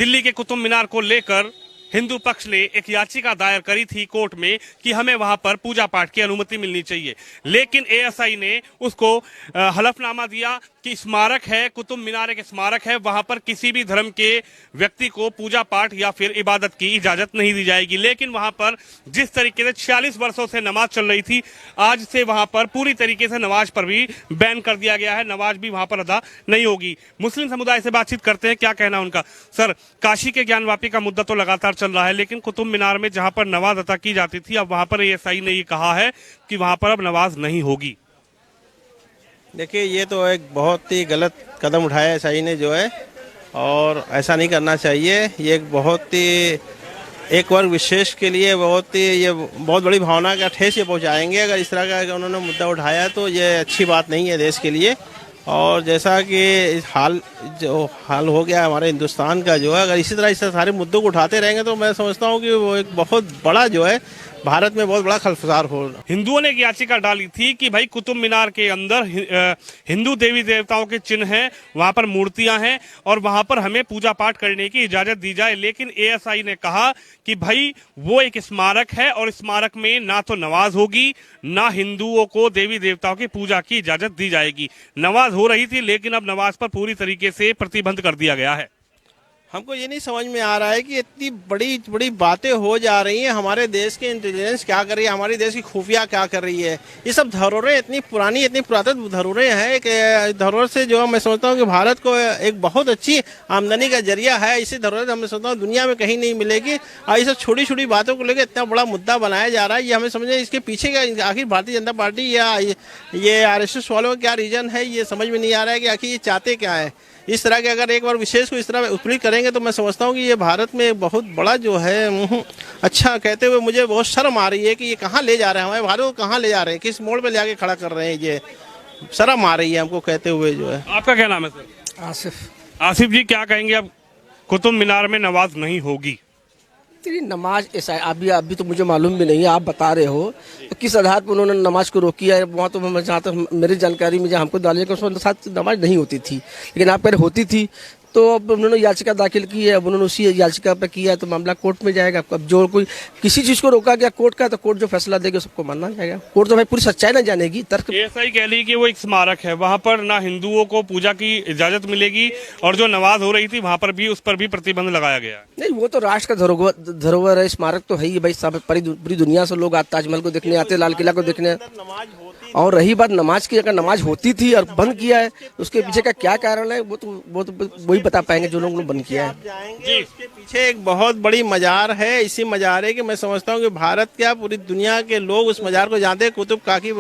दिल्ली के कुतुब मीनार को लेकर हिंदू पक्ष ने एक याचिका दायर करी थी कोर्ट में कि हमें वहां पर पूजा पाठ की अनुमति मिलनी चाहिए, लेकिन एएसआई ने उसको हलफनामा दिया कि स्मारक है, कुतुब मीनार एक स्मारक है, वहां पर किसी भी धर्म के व्यक्ति को पूजा पाठ या फिर इबादत की इजाजत नहीं दी जाएगी। लेकिन वहां पर जिस तरीके से 46 वर्षों से नमाज चल रही थी, आज से वहां पर पूरी तरीके से नमाज पर भी बैन कर दिया गया है, नमाज भी वहां पर अदा नहीं होगी। मुस्लिम समुदाय से बातचीत करते हैं, क्या कहना उनका। सर, काशी के ज्ञानवापी का मुद्दा तो लगातार चल रहा है, लेकिन कुतुब मीनार में जहां पर नमाज अदा की जाती थी, अब वहां पर एएसआई ने ये कहा है कि वहां पर अब नमाज नहीं होगी। देखिए, ये तो एक बहुत ही गलत कदम उठाया एएसआई ने जो है, और ऐसा नहीं करना चाहिए। ये एक बहुत ही एक वर्ग विशेष के लिए ये बहुत बड़ी भावना का ठेस ये पहुंचाएंगे। अगर इस तरह का उन्होंने मुद्दा उठाया तो ये अच्छी बात नहीं है देश के लिए। और जैसा कि जो हाल हो गया हमारे हिंदुस्तान का जो है, अगर इसी तरह इस सारे मुद्दों को उठाते रहेंगे तो मैं समझता हूँ कि वो एक बहुत बड़ा जो है भारत में बहुत बड़ा खलफसार हो। हिंदुओं ने एक याचिका डाली थी कि भाई कुतुब मीनार के अंदर हिंदू देवी देवताओं के चिन्ह हैं, वहां पर मूर्तियां हैं और वहां पर हमें पूजा पाठ करने की इजाजत दी जाए। लेकिन एएसआई ने कहा कि भाई वो एक स्मारक है और स्मारक में ना तो नमाज होगी, ना हिंदुओं को देवी देवताओं की पूजा की इजाजत दी जाएगी। नमाज हो रही थी, लेकिन अब नमाज पर पूरी तरीके से प्रतिबंध कर दिया गया है। हमको ये नहीं समझ में आ रहा है कि इतनी बड़ी बड़ी बातें हो जा रही हैं। हमारे देश की इंटेलिजेंस क्या कर रही है, हमारी देश की खुफिया क्या कर रही है। ये सब धरोहरें इतनी पुरानी, इतनी पुरातन धरोहरें हैं कि धरोहर से जो मैं समझता हूँ कि भारत को एक बहुत अच्छी आमदनी का जरिया है। इसी धरोहर मैं समझता हूँ दुनिया में कहीं नहीं मिलेगी। और ये सब छोटी छोटी बातों को लेकर इतना बड़ा मुद्दा बनाया जा रहा है, ये हमें समझे इसके पीछे का आखिर भारतीय जनता पार्टी या ये आरएसएस वालों का क्या रीजन है, ये समझ में नहीं आ रहा है कि आखिर ये चाहते क्या है। इस तरह के अगर एक बार विशेष को इस तरह उत्पीड़ित करेंगे तो मैं समझता हूँ कि ये भारत में बहुत बड़ा जो है अच्छा कहते हुए मुझे बहुत शर्म आ रही है कि ये कहाँ ले जा रहे हैं, हमारे भारत को कहाँ ले जा रहे हैं, किस मोड़ पे ले आके खड़ा कर रहे हैं। ये शर्म आ रही है हमको कहते हुए जो है। आपका क्या नाम है सर? आसिफ। आसिफ जी, क्या कहेंगे अब कुतुब मीनार में नमाज नहीं होगी? तेरी नमाज ऐसा अभी तो मुझे मालूम भी नहीं है, आप बता रहे हो तो किस आधार पर उन्होंने नमाज को रोकी है। वहाँ तो जहाँ तक मेरी जानकारी में जहाँ हमको डालिए कि उसमें साथ नमाज नहीं होती थी, लेकिन आप कह रहे होती थी। तो अब उन्होंने याचिका दाखिल की है, अब उन्होंने उसी याचिका पर किया है तो मामला कोर्ट में जाएगा। अब जो कोई किसी चीज़ को रोका गया कोर्ट का, तो कोर्ट जो फैसला देगी सबको मानना जाएगा। कोर्ट तो भाई पूरी सच्चाई ना जानेगी। तर्क एएसआई कह रही कि वो एक स्मारक है, वहां पर ना हिंदुओं को पूजा की इजाजत मिलेगी और जो नमाज हो रही थी वहां पर भी उस पर भी प्रतिबंध लगाया गया। नहीं, वो तो राष्ट्र का धरोहर है, स्मारक तो है ही भाई। सब पूरी दुनिया से लोग ताजमहल को देखने आते, लाल किला को देखने। और रही बात नमाज की, अगर नमाज होती थी और बंद किया है उसके पीछे का क्या कारण है, वो तो वही बता पाएंगे जो लोगों ने बंद किया है। जी, इसके पीछे एक बहुत बड़ी मजार है। इसी मजारे की मैं समझता हूँ कि भारत क्या पूरी दुनिया के लोग उस मजार को जानते हैं। कुतुब काकी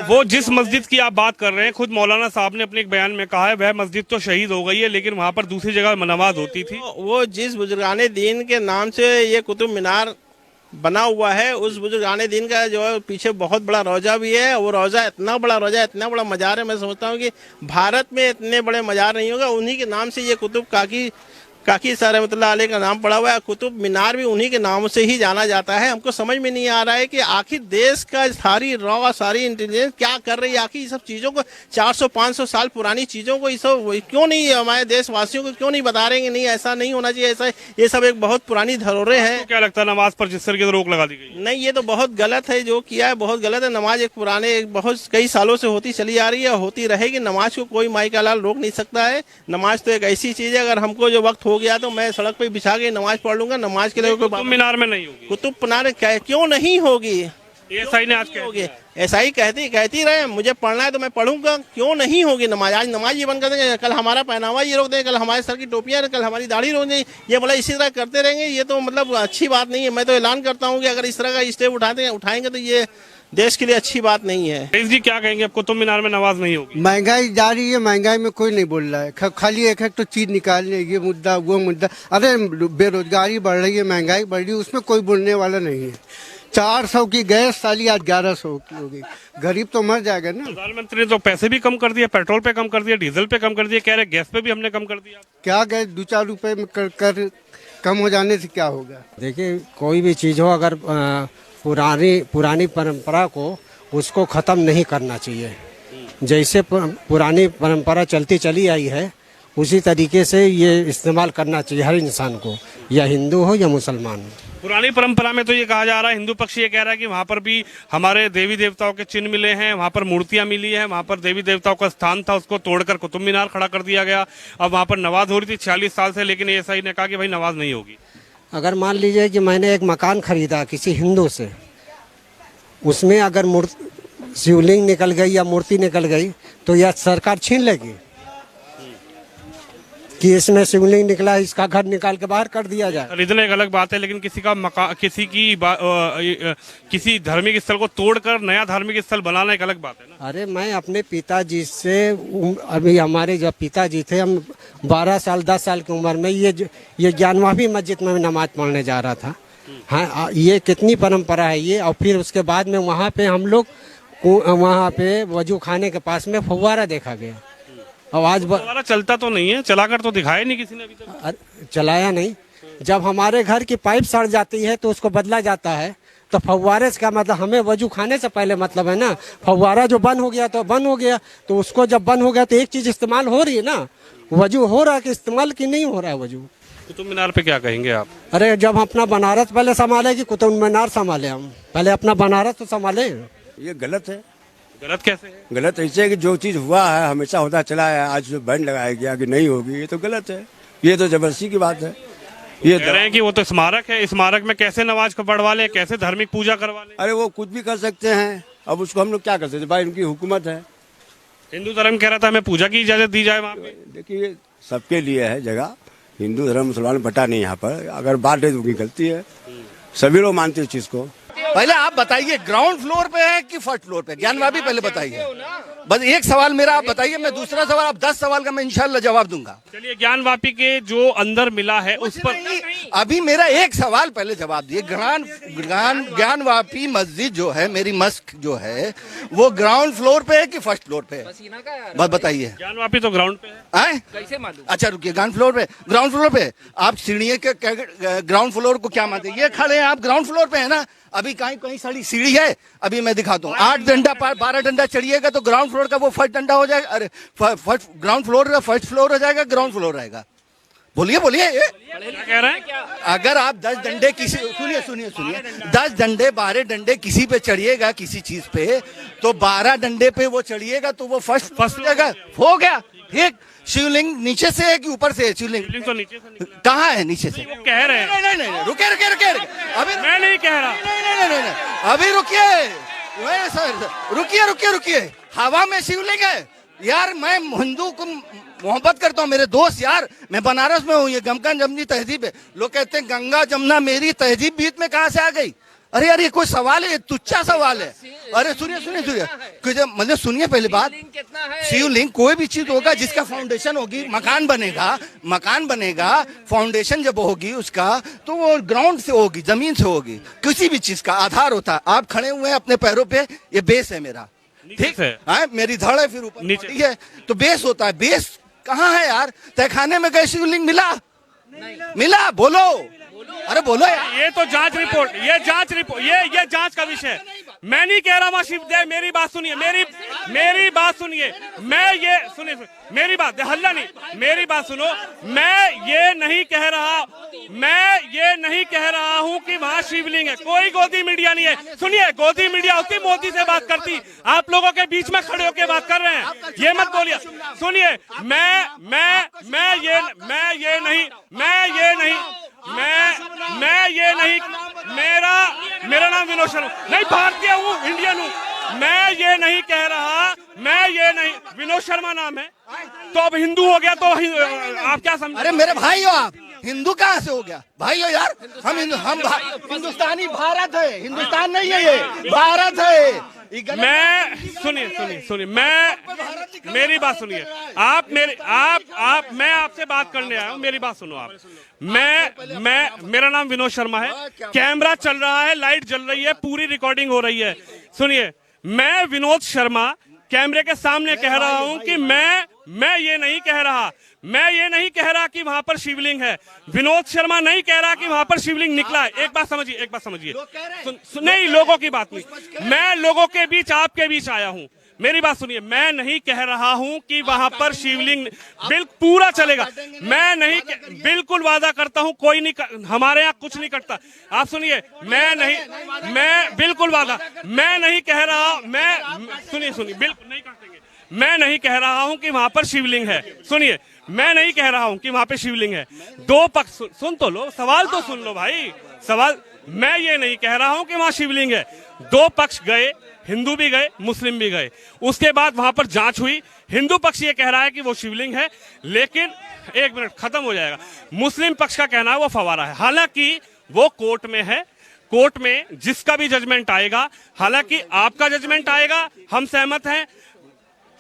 वो जिस मस्जिद की आप बात कर रहे हैं, खुद मौलाना साहब ने अपने एक बयान में कहा है वह मस्जिद तो शहीद हो गई है, लेकिन वहाँ पर दूसरी जगह नमाज होती थी। वो जिस बुजुर्गाने दीन के नाम से ये कुतुब मीनार बना हुआ है, उस बुजुर्गाने दिन का जो है पीछे बहुत बड़ा रोजा भी है। वो रोजा इतना बड़ा मजार है। मैं समझता हूँ कि भारत में इतने बड़े मजार नहीं होगा। उन्हीं के नाम से ये कुतुब काकी रहमतुल्लाह अलैह का नाम पड़ा हुआ है। कुतुब मीनार भी उन्हीं के नाम से ही जाना जाता है। हमको समझ में नहीं आ रहा है कि आखिर देश का सारी इंटेलिजेंस क्या कर रही है। आखिर ये सब चीज़ों को 400-500 साल पुरानी चीज़ों को ये सब क्यों नहीं हमारे देशवासियों को क्यों नहीं बता रहे हैं? नहीं, ऐसा नहीं होना चाहिए। ऐसा ये सब एक बहुत पुरानी धरोहरें हैं। क्या लगता है नमाज पर जिस तरीके से रोक लगा दी गई? नहीं, ये तो बहुत गलत है, जो किया है बहुत गलत है। नमाज एक पुराने बहुत कई सालों से होती चली आ रही है, होती रहेगी। नमाज को कोई माई का लाल रोक नहीं सकता है। नमाज तो एक ऐसी चीज़ है, अगर हमको जो वक्त हो गया तो मैं सड़क पे बिछा के नमाज पढ़ लूंगा। नमाज के लिए कुतुब मीनार में नहीं होगी। कुतुब मीनार क्यों नहीं होगी? एएसआई ने आज होगी, ऐसा ही कहती रहे। मुझे पढ़ना है तो मैं पढ़ूंगा, क्यों नहीं होगी नमाज? आज नमाज ये बंद कर देंगे, कल हमारा पहनावा ये रोक देंगे, कल हमारे सर की टोपियां, कल हमारी दाढ़ी रोक देंगे। ये बोला इसी तरह करते रहेंगे, ये तो मतलब अच्छी बात नहीं है। मैं तो ऐलान करता हूँ कि अगर इस तरह का स्टेप उठाएंगे तो ये देश के लिए अच्छी बात नहीं है। जी, क्या कहेंगे अब कुतुब मीनार में नमाज नहीं होगी? महंगाई जा रही है, महंगाई में कोई नहीं बोल रहा है। खाली एक तो चीज निकालने, ये मुद्दा वो मुद्दा। अरे बेरोजगारी बढ़ रही है, महंगाई बढ़ रही है, उसमें कोई बोलने वाला नहीं है। 400 की गैस साली आज 1100 की होगी। गरीब तो मर जाएगा ना। प्रधानमंत्री ने तो पैसे भी कम कर दिए, पेट्रोल पे कम कर दिया, डीजल पे कम कर दिया, कह रहे गैस पे भी हमने कम कर दिया। क्या गैस 2-4 रुपए में कर कम हो जाने से क्या होगा? देखिए, कोई भी चीज़ हो, अगर पुरानी परंपरा को उसको ख़त्म नहीं करना चाहिए। जैसे पुरानी परंपरा चलती चली आई है उसी तरीके से ये इस्तेमाल करना चाहिए हर इंसान को, या हिंदू हो या मुसलमान हो। पुरानी परंपरा में तो ये कहा जा रहा है, हिंदू पक्ष ये कह रहा है कि वहां पर भी हमारे देवी देवताओं के चिन्ह मिले हैं, वहां पर मूर्तियां मिली हैं, वहां पर देवी देवताओं का स्थान था, उसको तोड़कर कुतुब मीनार खड़ा कर दिया गया। अब वहां पर नमाज हो रही थी 46 साल से, लेकिन एएसआई ने कहा कि भाई नमाज नहीं होगी। अगर मान लीजिए कि मैंने एक मकान खरीदा किसी हिंदू से, उसमें अगर शिवलिंग निकल गई या मूर्ति निकल गई तो यह सरकार छीन लेगी कि इसमें शिवलिंग निकला, इसका घर निकाल के बाहर कर दिया जाए। खरीदना एक अलग बात है, लेकिन किसी धार्मिक स्थल को तोड़कर नया धार्मिक स्थल बनाना एक अलग बात है ना। अरे मैं अपने पिताजी से, अभी हमारे जब पिताजी थे, हम 12 साल 10 साल की उम्र में ये ज्ञानवापी मस्जिद में नमाज पढ़ने जा रहा था। हाँ, ये कितनी परंपरा है ये। और फिर उसके बाद में वहाँ पे हम लोग वहाँ पे वजू खाने के पास में फव्वारा देखा गया। और आज फव्वारा चलता तो नहीं है, चलाकर तो दिखाया नहीं किसी ने अभी तक। चलाया नहीं। जब हमारे घर की पाइप सड़ जाती है तो उसको बदला जाता है, तो फव्वारे का मतलब हमें वजू खाने से पहले मतलब है ना। फव्वारा जो बंद हो गया तो बंद हो गया, तो उसको जब बंद हो गया तो एक चीज इस्तेमाल हो रही है ना, वजू हो रहा है कि इस्तेमाल की नहीं हो रहा है वजू। कुतुब मीनार पे क्या कहेंगे आप? अरे जब अपना बनारस पहले संभाले कि कुतुब मीनार संभाले, हम पहले अपना बनारस तो संभाले। ये गलत है। गलत कैसे है? गलत ऐसे है कि जो चीज हुआ है हमेशा होता चला है, आज जो बैन लगाया गया कि नहीं होगी, ये तो गलत है। ये तो जबरदस्ती की बात है। ये कह रहे हैं कि वो तो स्मारक है, स्मारक में कैसे नमाज को पढ़वा लें, कैसे धार्मिक पूजा करवा लें। अरे वो कुछ भी कर सकते हैं, अब उसको हम लोग क्या कर सकते हैं भाई, उनकी हुकूमत है। हिंदू धर्म कह रहा था हमें पूजा की इजाजत दी जाए वहाँ पे। देखिए सबके लिए है जगह, हिंदू धर्म मुसलमान बटा नहीं यहाँ पर। अगर बात है तो उनकी गलती है, सभी लोग मानते हैं इस चीज को। पहले आप बताइए ग्राउंड फ्लोर पे है कि फर्स्ट फ्लोर पे? ज्ञानवापी पहले बताइए। बस एक सवाल मेरा आप बताइए, मैं दूसरा सवाल, आप 10 सवाल का मैं इंशाल्लाह जवाब दूंगा। चलिए, ज्ञानवापी के जो अंदर मिला है उस पर अभी मेरा एक सवाल पहले जवाब दिए। ज्ञानवापी मस्जिद जो है, मेरी मस्क जो है, वो ग्राउंड फ्लोर पे है कि फर्स्ट फ्लोर पे है? बस बताइए। ज्ञानवापी तो ग्राउंड पे है। कैसे मालूम? अच्छा रुकिए, ग्राउंड फ्लोर पे आप सीढ़ी के ग्राउंड फ्लोर को क्या मानते हैं? ये खड़े हैं आप, ग्राउंड फ्लोर पे है ना। अभी कहीं सारी सीढ़ी है, अभी मैं दिखाता हूँ। 8 डंडा 12 डंडा चढ़िएगा तो ग्राउंड फ्लोर का वो फर्स्ट डंडा हो जाएगा। अरे फर्स्ट ग्राउंड फ्लोर का फर्स्ट फ्लोर हो जाएगा, ग्राउंड फ्लोर रहेगा। बोलिए क्या कह रहे हैं? अगर आप 10 डंडे किसी, सुनिए 10 डंडे 12 डंडे किसी पे चढ़िएगा, किसी चीज पे, तो 12 डंडे पे वो चढ़िएगा तो वो फर्स्ट हो जाएगा। हो गया ठीक। शिवलिंग नीचे से है कि ऊपर से है? शिवलिंग तो नीचे से कहाँ है? नीचे से वो कह रहे हैं। नहीं, रुके अभी मैं नहीं कह रहा। नहीं, अभी रुकिए। हवा में शिवलिंग है यार। मैं हिंदू को मोहब्बत करता हूँ, मेरे दोस्त यार। मैं बनारस में हूँ, ये गंगा जमनी तहजीब है। लोग कहते हैं गंगा जमुना मेरी तहजीब बीच में कहाँ से आ गई? अरे यार ये कोई सवाल है? ये तुच्चा सवाल है। अरे सुनिए मतलब सुनिए पहले बात। शिवलिंग कोई भी चीज होगा जिसका फाउंडेशन होगी, मकान बनेगा, फाउंडेशन जब होगी उसका, तो वो ग्राउंड से होगी, जमीन से होगी। किसी भी चीज का आधार होता है। आप खड़े हुए हैं अपने पैरों पे, ये बेस है मेरा, ठीक है? मेरी धड़ है, फिर ऊपर नीचे है, तो बेस होता है। बेस कहाँ है यार? तहखाने में गए शिवलिंग मिला? बोलो, अरे बोलो यार। ये तो जांच रिपोर्ट, ये जांच का विषय है। मैं नहीं कह रहा वहां शिवदेव। मेरी बात सुनिए, मेरी बात सुनिए। मैं ये सुनिए मेरी बात, हल्ला नहीं, मेरी बात सुनो। मैं ये नहीं कह रहा हूँ कि वहाँ शिवलिंग है। कोई गोदी मीडिया नहीं है। सुनिए, गोदी मीडिया होती मोदी से बात करती, आप लोगों के बीच में खड़े होकर बात कर रहे हैं। ये मत बोलिए। सुनिए, मेरा नाम विनोद शर्मा नहीं, भारतीय हूँ, इंडियन हूँ। मैं ये नहीं कह रहा, विनोद शर्मा नाम है तो अब हिंदू हो गया तो आप क्या समझ? अरे मेरे भाई हो आप, हिंदू कहाँ से हो गया? भाई हो यार, हम हिंदुस्तानी। भारत है, हिंदुस्तान नहीं है ये, भारत है। मैं सुनिए, मेरी बात सुनिए। मैं आपसे बात करने आया हूँ, मेरी बात सुनो आप। मेरा नाम विनोद शर्मा है। कैमरा चल रहा है, लाइट जल रही है, पूरी रिकॉर्डिंग हो रही है। सुनिए, मैं विनोद शर्मा कैमरे के सामने कह रहा हूँ कि मैं ये नहीं कह रहा कि वहां पर शिवलिंग है। विनोद शर्मा नहीं कह रहा कि वहां पर शिवलिंग निकला है। एक बात समझिए। नहीं, लोगों की बात नहीं। मैं लोगों के बीच, आपके बीच आया हूं। मेरी बात सुनिए, मैं नहीं कह रहा हूं कि वहां पर शिवलिंग पूरा चलेगा। मैं नहीं, बिल्कुल वादा करता हूं, कोई नहीं, हमारे यहाँ कुछ नहीं कटता। आप सुनिए, मैं बिल्कुल वादा, मैं नहीं कह रहा, सुनिए बिल्कुल नहीं काटेंगे। मैं नहीं कह रहा हूं कि वहां पर शिवलिंग है। सुनिए, मैं नहीं कह रहा हूं कि वहां पे शिवलिंग है। दो पक्ष, सुन तो लो, सवाल तो सुन लो भाई, सवाल। मैं ये नहीं कह रहा हूं कि वहां शिवलिंग है। दो पक्ष गए, हिंदू भी गए, मुस्लिम भी गए। उसके बाद वहां पर जांच हुई। हिंदू पक्ष ये कह रहा है कि वो शिवलिंग है, लेकिन एक मिनट, खत्म हो जाएगा। मुस्लिम पक्ष का कहना है वो फवारा है। हालांकि वो कोर्ट में है, कोर्ट में जिसका भी जजमेंट आएगा, हालांकि आपका जजमेंट आएगा, हम सहमत हैं,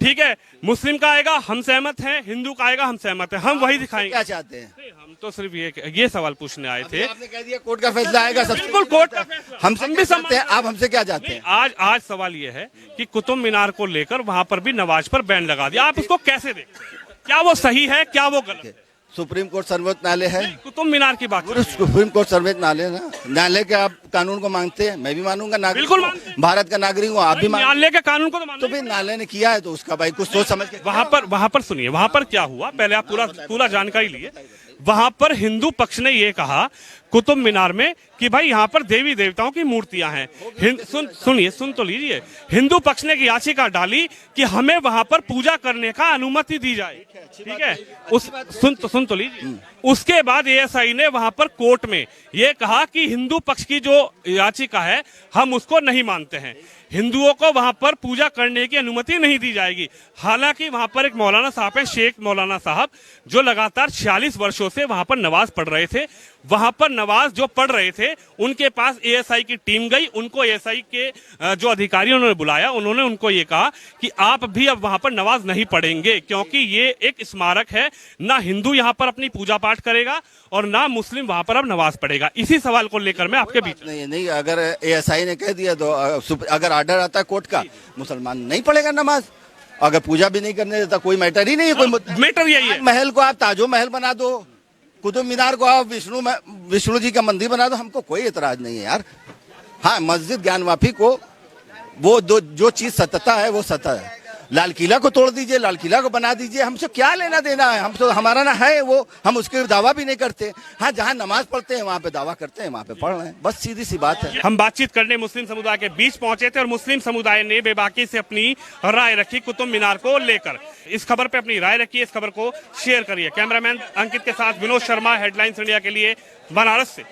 ठीक है, मुस्लिम का आएगा, हम सहमत हैं, हिंदू का आएगा, हम सहमत हैं, हम वही दिखाएंगे। क्या चाहते हैं? हम तो सिर्फ ये सवाल पूछने आए थे। आपने कह दिया कोर्ट का फैसला आएगा, सब बिल्कुल कोर्ट का फैसला। हम भी समझते हैं। आप हमसे क्या चाहते हैं? आज सवाल ये है कि कुतुब मीनार को लेकर वहां पर भी नमाज पर बैन लगा दिया। आप उसको कैसे देखते हैं? क्या वो सही है, क्या वो गलत है? सुप्रीम कोर्ट सर्वोच्च न्यायालय है। कुतुब मीनार की बात, सुप्रीम कोर्ट सर्वोच्च न्यायालय ना, न्यायालय के आप कानून को मानते हैं, मैं भी मानूंगा, नागरिक, बिल्कुल मानते हैं। भारत का नागरिक हूँ, आप भी मानते हैं। न्यायालय के कानून को तो मानते तो फिर न्यायालय ने किया है तो उसका भाई कुछ सोच समझ के। वहां पर सुनिए, वहां पर क्या हुआ, पहले आप पूरा जानकारी लिए। वहां पर हिंदू पक्ष ने ये कहा कुतुब मीनार में कि भाई यहाँ पर देवी देवताओं की मूर्तियां हैं। सुन तो लीजिए, हिंदू पक्ष ने की याचिका डाली कि हमें वहां पर पूजा करने का अनुमति दी जाए, ठीक है। सुन तो लीजिए। उसके बाद एएसआई ने वहां पर कोर्ट में ये कहा कि हिंदू पक्ष की जो याचिका है हम उसको नहीं मानते हैं, हिंदुओं को वहां पर पूजा करने की अनुमति नहीं दी जाएगी। हालांकि वहां पर एक मौलाना साहब है, शेख मौलाना साहब, जो लगातार 46 वर्षों से वहां पर नमाज पढ़ रहे थे। वहां पर नमाज जो पढ़ रहे थे, उनके पास एएसआई की टीम गई, उनको एएसआई के जो अधिकारी उन्होंने बुलाया, उन्होंने उनको ये कहा कि आप भी अब वहां पर नमाज नहीं पढ़ेंगे, क्योंकि ये एक स्मारक है, ना हिंदू यहाँ पर अपनी पूजा पाठ करेगा और ना मुस्लिम वहां पर अब नमाज पढ़ेगा। इसी सवाल को लेकर मैं आपके बीच नहीं, अगर एएसआई ने कह दिया तो अगर ऑर्डर आता है कोर्ट का, मुसलमान नहीं पढ़ेगा नमाज। अगर पूजा भी नहीं करने देता, कोई मैटर ही नहीं है। कोई मैटर यही है। महल को आप ताजो महल बना दो, कुतुब मीनार को आप विष्णु जी का मंदिर बना दो, हमको कोई एतराज नहीं है यार। हाँ, मस्जिद ज्ञानवापी को वो जो चीज सत्यता है वो सत्य है। लाल किला को तोड़ दीजिए, लाल किला को बना दीजिए, हमसे क्या लेना देना है? हम तो, हमारा ना है वो, हम उसके दावा भी नहीं करते। हाँ, जहाँ नमाज पढ़ते हैं वहाँ पे दावा करते हैं, वहाँ पे पढ़ रहे हैं, बस सीधी सी बात है। हम बातचीत करने मुस्लिम समुदाय के बीच पहुंचे थे और मुस्लिम समुदाय ने बेबाकी से अपनी राय रखी कुतुब मीनार को लेकर। इस खबर पे अपनी राय रखिए, इस खबर को शेयर करिए। कैमरामैन अंकित के साथ विनोद शर्मा, हेडलाइंस इंडिया के लिए बनारस से।